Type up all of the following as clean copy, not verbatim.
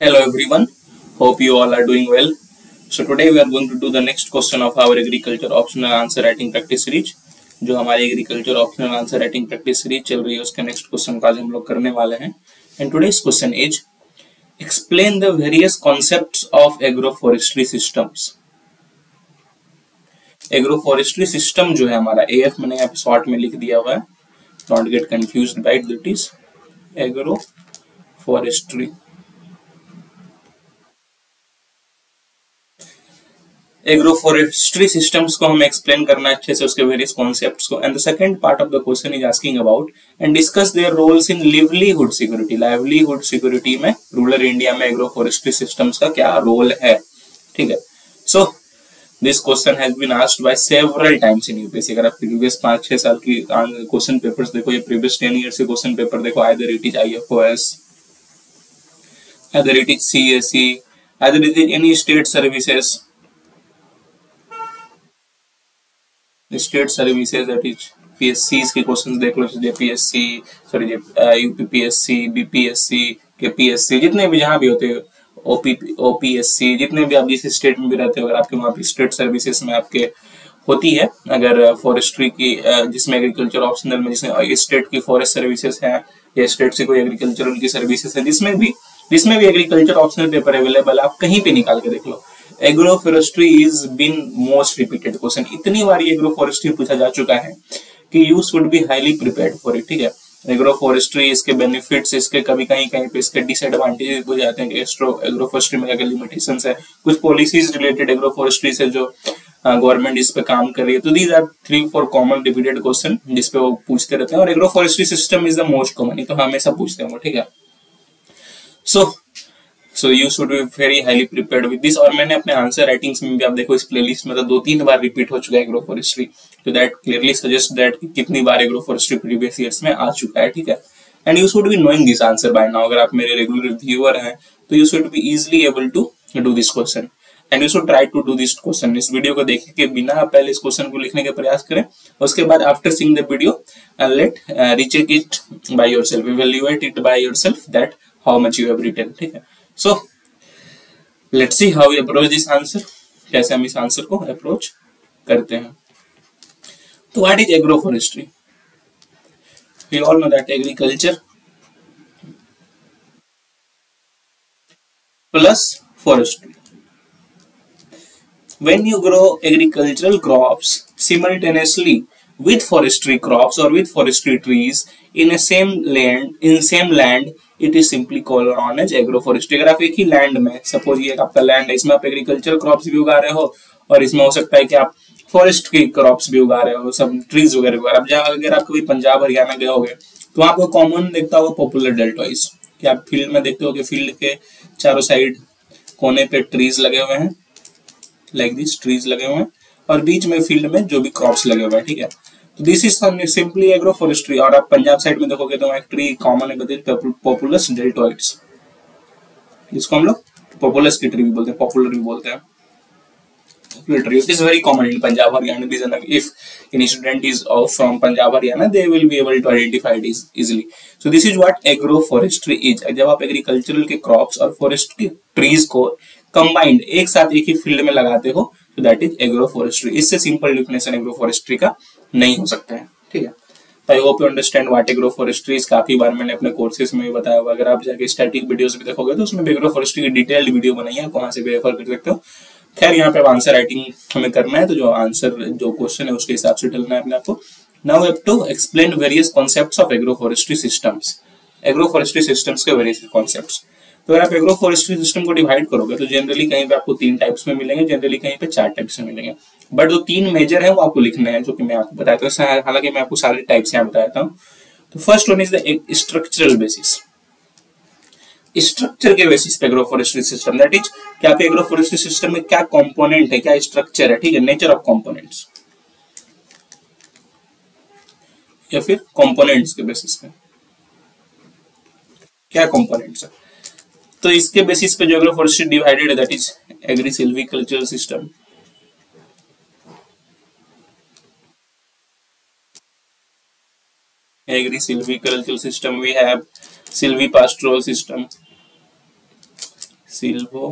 Hello everyone, hope you all are doing well. So today we are going to do the next question of our agriculture optional answer writing practice series. जो हमारी agriculture optional answer writing practice series चल रही है उसके next question का आज हम लोग करने वाले हैं. And today's question is explain the various concepts of agro forestry systems. Agro forestry system जो है हमारा एएफ मैंने यहाँ पे शॉर्ट में लिख दिया हुआ है, not get confused by it, that is agro forestry. Agro forestry systems को हमें एक्सप्लेन करना अच्छे से, उसके वेरियस कॉन्सेप्ट्स को. And the second part of the question is asking about and discuss their roles in livelihood security. Livelihood security में rural India में agro forestry systems का क्या रोल है. ठीक है. So this question has been asked by several times in UPSC. अगर आप previous 5-6 साल की क्वेश्चन पेपर्स देखो, ये प्रीवियस 10 ईयर्स के क्वेश्चन पेपर देखो, either it is IFoS, either it is CSE, either it is any state services, state services that is पीएससीज के क्वेश्चंस देख लो, JPSC, sorry UPPSC, BPSC, KPSC, जितने भी जहां भी होते हैं, ओपीएससी, जितने भी आप जिस स्टेट में भी रहते हो, अगर आपके वहां पे स्टेट सर्विसेज में आपके होती है, अगर फॉरेस्ट्री की जिसमें एग्रीकल्चर ऑप्शनल में जिसमें स्टेट की फॉरेस्ट सर्विसेज है या स्टेट से कोई एग्रीकल्चरल की सर्विसेज है, जिसमें भी एग्रीकल्चर ऑप्शनल पेपर अवेलेबल, आप कहीं पे निकाल के देख लो. Agro forestry is been most repeated question. इतनी बार एग्रो फॉरेस्ट्री पूछा जा चुका है कि you should be highly prepared for it. ठीक है. एग्रो फॉरेस्ट्री, इसके बेनिफिट्स, इसके कभी कहीं पे इसके डिसएडवांटेजेस हो जाते हैं कि एग्रो फॉरेस्ट्री में क्या लिमिटेशंस है, कुछ पॉलिसीज रिलेटेड एग्रो फॉरेस्ट्री से जो गवर्नमेंट इस पे काम कर रही है. तो these are 3-4 common repeated question जिसपे वो पूछते रहते हैं, और agro forestry system is the most common, तो हमेशा पूछते हैं वो. ठीक है. So you should be very highly prepared with this. और मैंने अपने आंसर राइटिंग्स में भी, आप देखो इस प्लेलिस्ट में तो 2-3 बार रिपीट हो चुका है एग्रो फॉरेस्ट्री, तो दैट क्लियरली सजेस्ट दैट कितनी बार एग्रो फॉरेस्ट्री प्रीवियस ईयर्स में आ चुका है. ठीक है. And you should be knowing this answer by now. अगर आप मेरे रेगुलर व्यूअर हैं तो you should be easily able to do this question, and you should try to do this question. इस वीडियो को देखने के बिना पहले इस क्वेश्चन को लिखने का प्रयास करें, उसके बाद after seeing the video let recheck it by yourself, evaluate it by yourself that how much you have written. ठीक है. So let's see how we approach this answer, कैसे हम इस आंसर को अप्रोच करते हैं. तो what is agro forestry? We all know that agriculture plus forestry. When you grow agricultural crops simultaneously with forestry crops or with forestry trees in same land, it is simply called on as agroforestry. अगर आप एक ही land में, suppose ये आपका land है, इसमें आप agriculture crops भी उगा रहे हो और इसमें हो सकता है कि आप फॉरेस्ट की क्रॉप्स भी उगा रहे हो, सब ट्रीज वगैरह. अब अगर आप कभी पंजाब हरियाणा गए होगे तो आपको कॉमन देखता होगा पॉपुलर डेल्टॉइड्स, कि आप फील्ड में देखते हो कि फील्ड के चारों साइड कोने पे ट्रीज लगे हुए हैं, लाइक दिस ट्रीज लगे हुए हैं, और बीच में फील्ड में जो भी क्रॉप्स लगे हुए हैं. ठीक है. तो this is simply agro forestry. और आप पंजाब साइड में देखोगे तो एक ट्री कॉमन है, पॉपुलस डेल्टॉइड्स, जिसको हम लोग पॉपुलस की ट्री भी बोलते हैं, पॉपुलर भी बोलते हैं. It is very common in Punjab Haryana. If any student is from Punjab Haryana, they will be able to identify it easily. So this is what agroforestry is. जब आप agricultural के crops और forest की trees को combined एक साथ एक ही field में लगाते हो, तो दैट इज एग्रोफॉरेस्ट्री. इससे सिंपल डिफिनेशन एग्रोफॉरेस्ट्री का नहीं हो सकता है. ठीक है. आई hope you understand what agroforestry is. काफी बार मैंने अपने कोर्सेज में भी बताया हुआ. अगर आप जाके स्टैटिक वीडियोस भी देखोगे तो उसमें एग्रोफॉरेस्ट्री की डिटेल्ड वीडियो बनाई है, आप वहां से भी रेफर कर सकते हो. खैर यहाँ पे आंसर राइटिंग हमें करना है, तो जो आंसर जो क्वेश्चन है उसके हिसाब से ढलना है अपने आपको. Now we have to explain various concepts of agroforestry systems. Agroforestry systems के वेरियस कॉन्सेप्ट्स. तो अगर आप एग्रोफॉरेस्ट्री सिस्टम को डिवाइड करोगे तो जनरली कहीं पे आपको 3 टाइप्स में मिलेंगे, जनरली कहीं पे 4 टाइप्स में मिलेंगे, बट जो 3 मेजर है वो आपको लिखने हैं, जो कि मैं आपको बताता हूँ. हालांकि मैं आपको सारे टाइप्स यहाँ बताता हूँ. तो first one is the structural basis. Structure के बेसिस पे एग्रोफॉरेस्ट्री सिस्टम, दैट इज क्या आपके एग्रोफॉरेस्ट्री सिस्टम में क्या कंपोनेंट है, क्या स्ट्रक्चर है. ठीक है. नेचर ऑफ कंपोनेंट्स, या फिर कंपोनेंट्स के बेसिस पे क्या कंपोनेंट्स है. तो इसके बेसिस पे जो एग्रोफॉरेस्ट्री डिवाइडेड है, that is agri silvicultural system, agri silvicultural system, we have silvipastoral system, silvo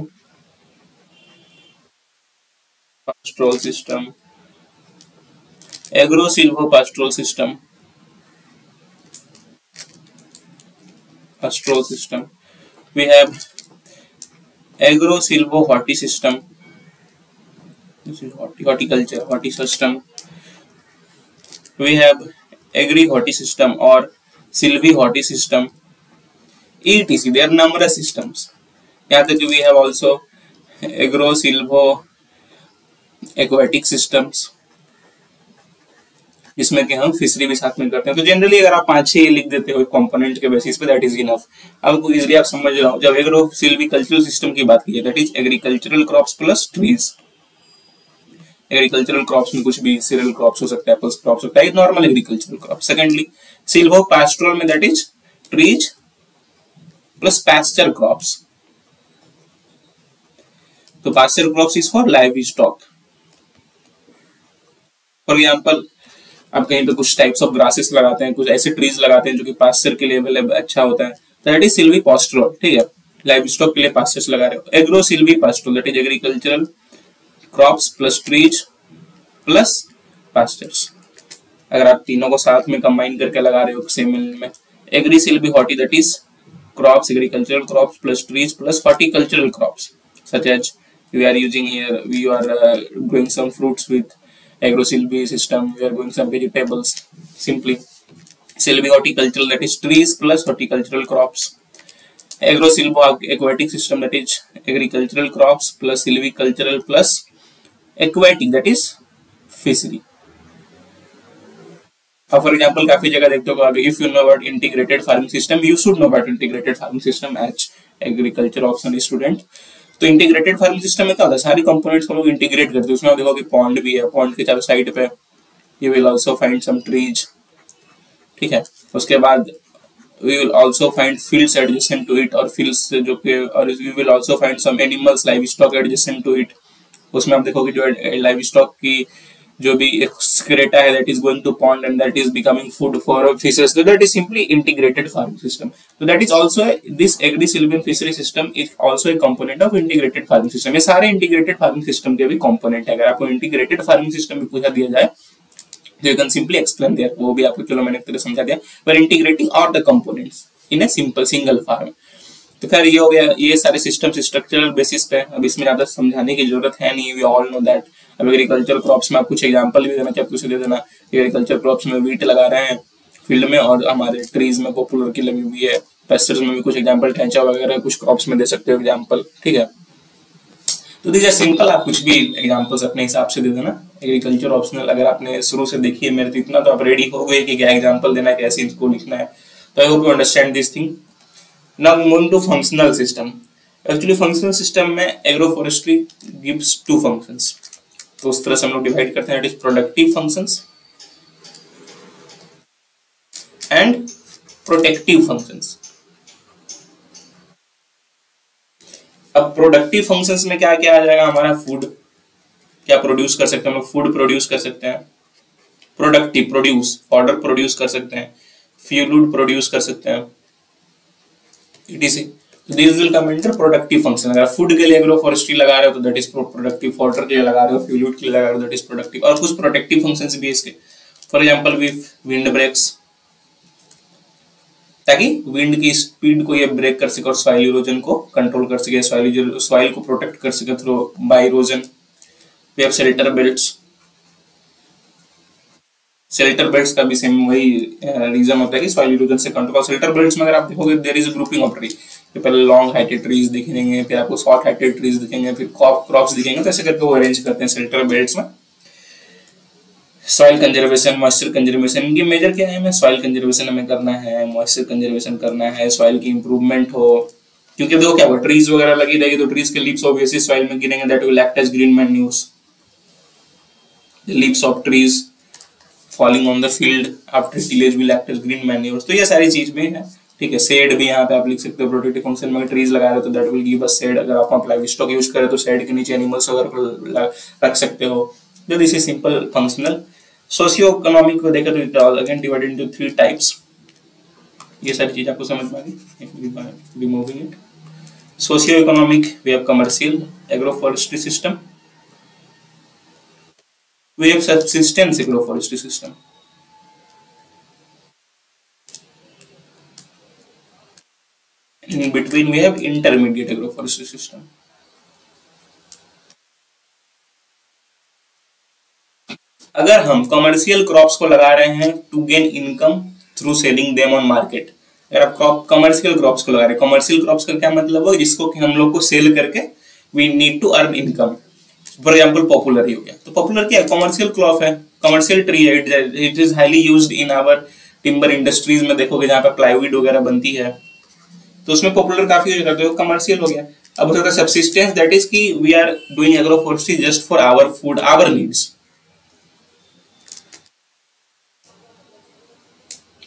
pastoral system, agro silvo pastoral system, pastoral system. We have agro silvo horti system. This is horticulture horti system. We have agri horti system or silvi horti system, etc. There are numerous systems. यहाँ तक we have also agro silvo aquatic systems, जिसमें कि हम fishery भी साथ में करते हैं. तो जनरली अगर आप 5-6 लिख देते हो कंपोनेंट के बेसिस पे, दैट इज इनफ. अब इजीली आप समझ रहे हो. जब एग्रो सिल्वीकल्चरल सिस्टम की बात की है, that is agricultural crops plus trees. Agricultural crops में कुछ भी सीरियल क्रॉप्स हो सकता है, एप्पल्स क्रॉप्स हो सकता है, normal agricultural crop. Secondly silvo pastoral में that is trees plus pasture crops. तो pasture crops is for livestock. For example आप कहीं पे कुछ टाइप्स ऑफ ग्रासेस लगाते हैं, कुछ ऐसे ट्रीज लगाते हैं जो कि पास्चर के लिए अच्छा होता है, दैट इज सिल्वी पास्टोरल. ठीक है, लाइव स्टॉक के लिए पास्चर्स लगा रहे हो. Agro Silvi pastoral that is agricultural crops plus trees plus pastures. अगर आप तीनों को साथ में कंबाइन करके लगा रहे हो सेम में. Agri silvi horti that is crops, agricultural crops plus trees plus horticultural crops such as we are using here, we are growing some fruits with agro silvi system, we are growing some vegetables. Simply silvi horticultural that is trees plus horticultural crops. Agro silvo aquatic system that is agricultural crops plus silvicultural plus aquatic that is fishery. For example काफी जगह देखते हो, if you know about integrated farming system, you should know about integrated farming system as agriculture option student. तो integrated farming system में क्या होता है, सारी कंपोनेंट्स को लोग इंटीग्रेट करते हैं. उसमें आप देखो कि पॉन्ड भी है, पॉन्ड के चारों साइड पे you will also find some trees. ठीक है, उसके बाद we will also find fields adjacent to it, और फील्ड्स जो कि, और we will also find some animals livestock adjacent to it. उसमें आप देखोगे जो लाइव स्टॉक की जो भी excreta है that is going to pond and that is becoming food for fishes, so that is simply integrated farming system. So that is also this agri-silvian fishery system is also a component of integrated farming system. ये सारे integrated farming system के भी component है. अगर आपको integrated farming system में पूछा दिया जाए तो you can simply explain there, वो भी आपको चलो मैंने एक तरह समझा दिया. We are integrating all the components in a simple single farm. तो खैर ये हो गया, ये सारे सिस्टम्स स्ट्रक्चरल बेसिस पे. अब इसमें ज्यादा समझाने की जरूरत है नहीं, वी ऑल नो दैट. अब एग्रीकल्चर क्रॉप्स में आप कुछ एग्जांपल भी देना चाहे कुछ दे देना. एग्रीकल्चर क्रॉप्स में वीट लगा रहे हैं फील्ड में, और हमारे ट्रीज में पॉपुलर की लगी हुई है. पेस्टर्स में भी कुछ एग्जांपल, ठेंचा वगैरह कुछ क्रॉप्स में दे सकते हो एग्जांपल. ठीक है, तो दीज आर सिंपल. आप कुछ भी एग्जांपल्स अपने हिसाब से दे देना. एग्रीकल्चर ऑप्शनल अगर आपने शुरू से देखी है मेरे तो इतना तो आप रेडी हो गए कि क्या एग्जांपल देना है, कैसे इसको लिखना है. तो I hope you understand this thing. Now moving to functional system. Actually functional system में agroforestry gives two functions. तो उस तरह से हम लोग डिवाइड करते हैं. It is productive functions and protective functions. अब प्रोडक्टिव फंक्शंस में क्या क्या आ जाएगा हमारा, फूड क्या प्रोड्यूस कर सकते हैं हम लोग, फूड प्रोड्यूस कर सकते हैं. प्रोडक्टिव प्रोड्यूस, ऑर्डर प्रोड्यूस कर सकते हैं, फ्यूल प्रोड्यूस कर सकते हैं, etc. So these will come under productive function. अगर फूड के लिए एग्रोफॉरेस्ट्री लगा रहे हो तो दैट इज प्रोडक्टिव, वाटर के लिए लगा रहे हो, फ्यूल के लिए लगा रहे हो, दैट इज प्रोडक्टिव. और कुछ प्रोटेक्टिव फंक्शंस भी है इसके. फॉर एग्जांपल विंड ब्रेक्स, ताकि विंड की स्पीड को ये ब्रेक कर सके और सॉइल इरोजन को कंट्रोल कर सके, सॉइल को प्रोटेक्ट कर सके through by erosion. We have shelter belts. Shelter belts का भी सेम वही रीजन होता है कि सॉइल इरोजन से कंट्रोल. शेल्टर बेल्ट्स में अगर आप देखोगे there is a grouping of tree. पहले लॉन्ग हाइटेड ट्रीज दिखेंगे, फिर आपको शॉर्ट हाइटेड ट्रीज दिखेंगे, फिर क्रॉप्स दिखेंगे. तो ऐसे करके वो अरेंज करते हैं शेल्टर बेल्ट्स में. सॉइल कंजर्वेशन, मॉइस्चर कंजर्वेशन, इनकी मेजर क्या है, हमें सॉइल कंजर्वेशन हमें करना है, मॉइस्चर कंजर्वेशन करना है, सॉइल की इंप्रूवमेंट हो. क्योंकि देखो क्या हुआ, ट्रीज वगैरह लगी रहेगी तो ट्रीज के लीव्स ऑब्वियसली सॉइल में गिरेंगे, that will act as green manures. The leaves of trees falling on the field after tillage will act as green manures. तो ये सारी चीज भी है. ठीक है, शेड भी यहाँ पे आप लिख सकते हो. प्रोटेक्टिव फंक्शन में ट्रीज लगा रहे हो तो that will give us shade. अगर आप लाइव स्टॉक यूज करें तो शेड के नीचे एनिमल्स वगैरह रख सकते हो. जो this is simple functional. Socio economic को देखा तो it all again divided into 3 types. ये सारी चीज आपको समझ में आ गई. Removing it. Socio-economic, we have commercial agroforestry system, we have subsistence agroforestry system. In between we have intermediate agroforestry system. अगर हम कमर्शियल क्रॉप्स को लगा रहे हैं to gain income through selling them on market, अगर आप कमर्शियल क्रॉप्स को लगा रहे हैं, कमर्शियल क्रॉप्स का क्या मतलब है, जिसको कि हम लोग को सेल करके we need to earn income. For example popular ही हो गया, तो पॉपुलर क्या है, कमर्शियल क्रॉप है, कमर्शियल ट्री है, it is highly used in our timber industries में देखोगे जहाँ पे प्लाईवुड वगैरह बनती है, तो उसमें पॉपुलर काफी यूज करते हो, कमर्शियल हो गया। अब हो सकता है सब्सिस्टेंस, दैट इज कि we are doing agroforestry just for our food, our needs,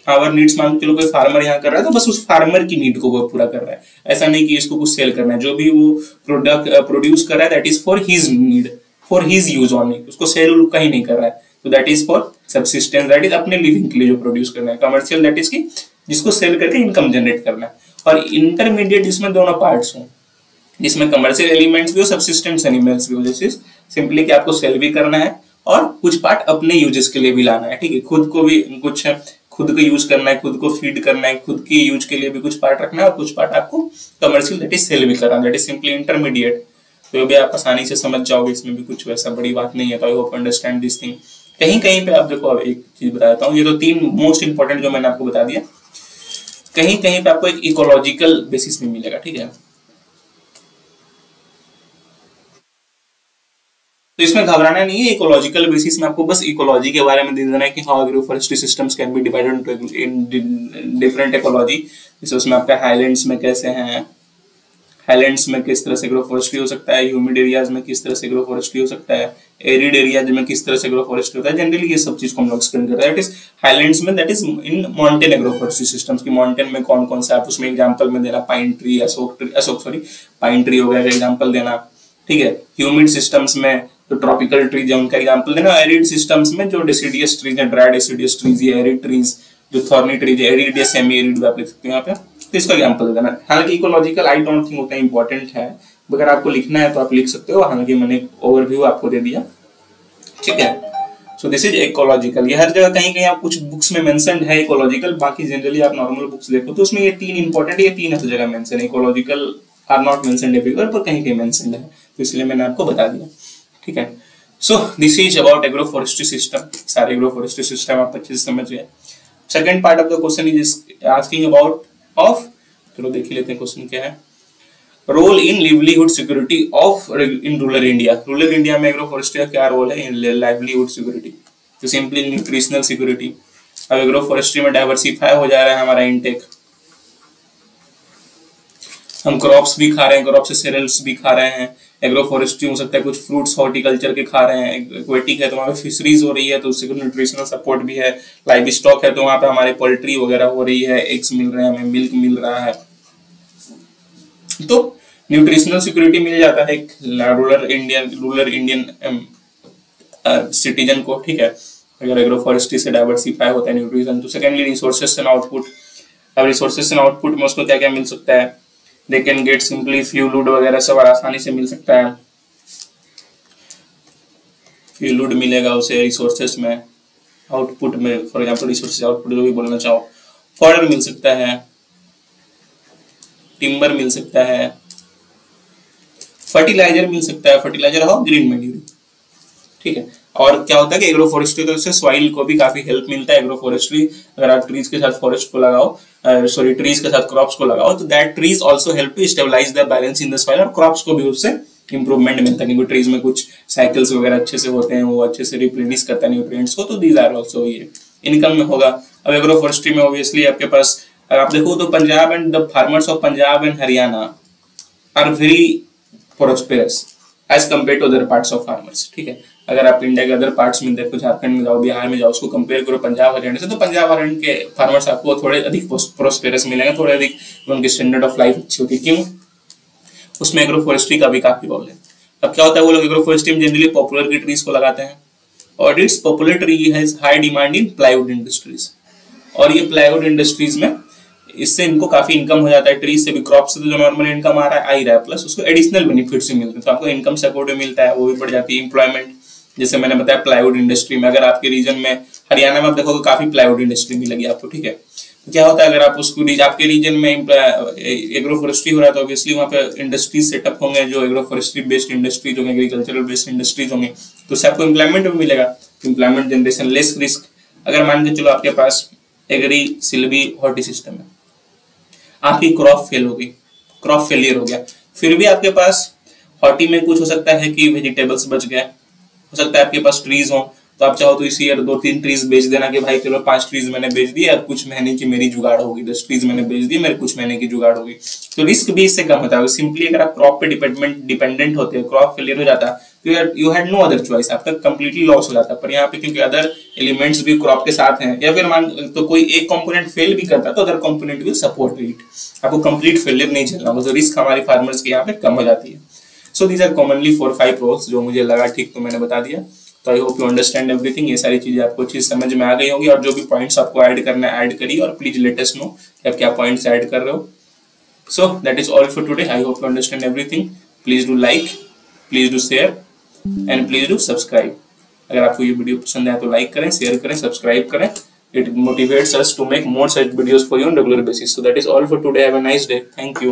our needs मान के चलो कोई फार्मर यहाँ कर रहा है तो बस उस फार्मर की नीड को वो पूरा कर रहा है, ऐसा नहीं कि इसको कुछ सेल करना है, जो भी वो प्रोडक्ट प्रोड्यूस कर रहा है that is for his need, for his use only, उसको सेल कहीं नहीं कर रहा है, तो that is for subsistence, that is अपने लिविंग के लिए जो प्रोड्यूस करना है। कमर्शियल दैट इज की जिसको सेल करके इनकम जनरेट करना है। और इंटरमीडिएट जिसमें दोनों पार्ट्स हों, जिसमें कमर्शियल एलिमेंट्स भी हो, सब्सिस्टेंस एनिमल्स भी हो, जैसे सिंपली कि आपको सेल भी करना है और कुछ पार्ट अपने यूजेस के लिए भी लाना है, ठीक है, खुद को भी कुछ खुद को यूज करना है, खुद को फीड करना है, खुद की यूज के लिए भी कुछ पार्ट रखना है और कुछ पार्ट आपको कमर्शियल दैट इज सेल भी करना है, दैट इज सिंपली इंटरमीडिएट। तो ये भी आप आसानी से समझ जाओगे, इसमें भी कुछ वैसा बड़ी बात नहीं है। तो I hope understand this thing. कहीं कहीं पे आप देखो, अब एक चीज बता देता हूँ, ये तो तीन मोस्ट इंपॉर्टेंट जो मैंने आपको बता दिया, कहीं कहीं पे आपको एक इकोलॉजिकल बेसिस में मिलेगा, ठीक है, तो इसमें घबराना नहीं है, इकोलॉजिकल बेसिस में आपको बस इकोलॉजी के बारे में दे देना है कि how agroforestry systems can be divided in different ecology, जैसे उसमें आपका हाईलैंड्स में कैसे हैं, हाईलैंड्स में किस तरह से एग्रोफोरेस्ट्री हो सकता है, ह्यूमिड एरियाज में किस तरह से एग्रोफोरेस्ट्री हो सकता है, एरिड एरियाज में किस तरह से एग्रोफोरेस्ट्री होता है, जनरली ये सब चीज को हम लोग एक्सप्लेन करते हैं। दैट इज हाईलैंड्स में, that is in mountain agroforestry systems की, माउंटेन में कौन कौन सा आप उसमें एग्जांपल में देना, पाइन ट्री, पाइन ट्री हो गया एग्जांपल देना, ठीक है। ह्यूमिड सिस्टम्स में तो ट्रॉपिकल ट्रीज है उनका एग्जांपल देना, एरिड सिस्टम्स में जो डेसिडियस ट्रीज है, ड्राई डेसिडियस ट्रीज, ये एरिड ट्रीज, जो थॉर्नी ट्रीज है, एरिड या सेमी एरिड आप लिख सकते हो यहाँ पे, तो इसका एग्जांपल देना। हालांकि इकोलॉजिकल आई डोंट थिंक उतना इंपॉर्टेंट है, अगर आपको लिखना है तो आप लिख सकते हो, हालांकि मैंने एक ओवरव्यू आपको दे दिया, ठीक है। सो दिस इज इकोलॉजिकल, ये हर जगह कहीं कहीं आप कुछ बुक्स में मेंशन्ड है इकोलॉजिकल, बाकी जनरली आप नॉर्मल बुक्स देखो तो उसमें ये तीन इंपॉर्टेंट, ये तीन हर जगह मेंशन है, ecological are not mentioned everywhere, पर कहीं कहीं मेंशन्ड है, तो इसलिए मैंने आपको बता दिया, ठीक है। So this is about agroforestry system, सारे एग्रोफोरेस्ट्री सिस्टम आप अच्छे से समझ गए। Second part of the question is asking about of, चलो देख लेते हैं क्वेश्चन क्या है, role in livelihood security of in rural India, rural India में एग्रोफोरेस्ट्री का क्या रोल है इन लाइवलीहुड सिक्योरिटी, तो सिंपली न्यूट्रिशनल सिक्योरिटी। अब एग्रोफोरेस्ट्री में डाइवर्सिफाई हो जा रहा है हमारा इनटेक, हम क्रॉप्स भी खा रहे हैं, क्रॉप से सीरियल्स भी खा रहे हैं, एग्रोफोरेस्ट्री हो सकता है कुछ फ्रूट्स हॉर्टिकल्चर के खा रहे हैं, एक्वेटिक है तो वहाँ पे फिशरीज हो रही है तो उससे न्यूट्रिशनल सपोर्ट भी है, लाइव स्टॉक है तो वहाँ पे हमारे पोल्ट्री वगैरह हो रही है, एग्स मिल रहे हैं हमें, मिल्क मिल रहा है, तो न्यूट्रिशनल सिक्योरिटी मिल जाता है एक रूरल इंडियन सिटीजन को, ठीक है, अगर एग्रोफोरेस्ट्री से डाइवर्सिफाई होता है न्यूट्रिशन। तो सेकेंडली रिसोर्सेस एंड आउटपुट, अब रिसोर्सेस एंड आउटपुट में उसको क्या क्या मिल सकता है, दे कैन गेट सिंपली फ्यूलुड वगैरह सब आसानी से मिल सकता है, फ्यूलुड मिलेगा उसे रिसोर्सेस में, आउटपुट में फॉर एग्जांपल रिसोर्सेस आउटपुट जो भी बोलना चाहो, फॉडर मिल सकता है, टिम्बर मिल सकता है, फर्टिलाइजर मिल सकता है, फर्टिलाइजर हो ग्रीन मैन्यूर, ठीक है। और क्या होता है कि एग्रोफोरेस्ट्री तो इससे सॉइल को भी काफी हेल्प मिलता है, एग्रोफोरेस्ट्री अगर आप ट्रीज के साथ फॉरेस्ट को लगाओ, ट्रीज के साथ क्रॉप्स को लगाओ तो that trees also help to stabilise the balance in the soil, और क्रॉप्स को भी उससे इंप्रूवमेंट मिलता है क्योंकि ट्रीज में कुछ साइकिल्स वगैरह अच्छे से होते हैं, वो अच्छे से रिप्लेनिश करता है न्यूट्रिएंट्स को, तो दीज आर आल्सो ये इनकम में होगा। अब एग्रोफोरेस्ट्री में ऑब्वियसली आपके पास अगर आप देखो तो Punjab and the farmers of Punjab and Haryana are very prosperous as compare to other parts of farmers, ठीक है। अगर आप इंडिया के अदर पार्ट्स में देखो, झारखंड में जाओ, बिहार में जाओ, उसको कंपेयर करो पंजाब हरियाणा से, तो पंजाब हरियाणा के फार्मर्स आपको थोड़े अधिक प्रोस्पेरस मिलेंगे, थोड़े अधिक उनकी स्टैंडर्ड ऑफ लाइफ अच्छी होती है, क्यों, उसमें एग्रोफोरेस्ट्री का भी काफी रोल है। अब क्या होता है, वो लोग एग्रोफोरेस्ट्री में जनरली पॉपुलर की ट्रीज को लगाते हैं, और it's popular tree has high demand in plywood industries, और ये प्लाईवुड इंडस्ट्रीज में इससे इनको काफी इनकम हो जाता है। ट्री से भी, क्रॉप से तो जो नॉर्मल इनकम आ रहा है आ ही रहा है, प्लस उसको एडिशनल बेनिफिट्स भी मिलते हैं, तो आपको इनकम सपोर्ट भी मिलता है, वो भी बढ़ जाती है। एम्प्लॉयमेंट, जैसे मैंने बताया प्लाईवुड इंडस्ट्री में, अगर आपके रीजन में हरियाणा में आप देखोगे काफी प्लाईवुड इंडस्ट्री मिलेगी आपको, ठीक है। तो क्या होता है, अगर आप उसको आपके रीजन में एग्रो फॉरेस्ट्री हो रहा है तो ऑब्वियसली वहाँ पे इंडस्ट्रीज सेटअप होंगे, जो एग्रो फॉरेस्ट्री बेस्ड इंडस्ट्रीज होंगे, एग्रीकल्चरल बेस्ड इंडस्ट्रीज होंगे, तो उससे आपको एम्प्लॉयमेंट भी मिलेगा, एम्प्लॉयमेंट जनरेशन, लेस रिस्क। अगर मान के चलो आपके पास एग्री सिल्वी हॉर्टी सिस्टम है, आपकी क्रॉप फेल हो गई, क्रॉप फेलियर हो गया, फिर भी आपके पास हॉर्टी में कुछ हो सकता है कि वेजिटेबल्स बच गए, हो सकता है आपके पास ट्रीज हो, तो आप चाहो तो इसी ईयर 2-3 ट्रीज बेच देना कि भाई चलो 5 ट्रीज मैंने बेच दिए, अब कुछ महीने की मेरी जुगाड़ होगी, 10 ट्रीज मैंने बेच दिए, मेरे कुछ महीने की जुगाड़ होगी। तो रिस्क भी इससे कम होता है। सिंपली अगर आप क्रॉप पे डिपेंडेंट होते हो, क्रॉप फेलियर हो जाता तो you had no other choice, आपका कंप्लीटली लॉस हो जाता। पर यहाँ पे क्योंकि अदर एलिमेंट्स भी क्रॉप के साथ हैं, या फिर मान तो कोई एक कंपोनेंट फेल भी करता तो other component will support it, आपको कंप्लीट फेलियर नहीं झेलना होगा, तो रिस्क हमारी फार्मर्स की यहाँ पे कम हो जाती है। So these are commonly 4-5 roles जो मुझे लगा ठीक तो मैंने बता दिया। तो I hope you understand everything, ये सारी चीजें आपको अच्छी समझ में आ गई होंगी, और जो भी पॉइंट्स आपको ऐड करना है ऐड करिए, और प्लीज लेट अस नो कि आप क्या पॉइंट्स ऐड कर रहे हो। So that is all for today, I hope you understand everything. Please do like, please do share and please do subscribe. अगर आपको ये वीडियो पसंद आया तो लाइक करें, शेयर करें, सब्सक्राइब करें। It motivates us to make more such videos for you on regular basis. So that is all for today. Have a nice day. Thank you.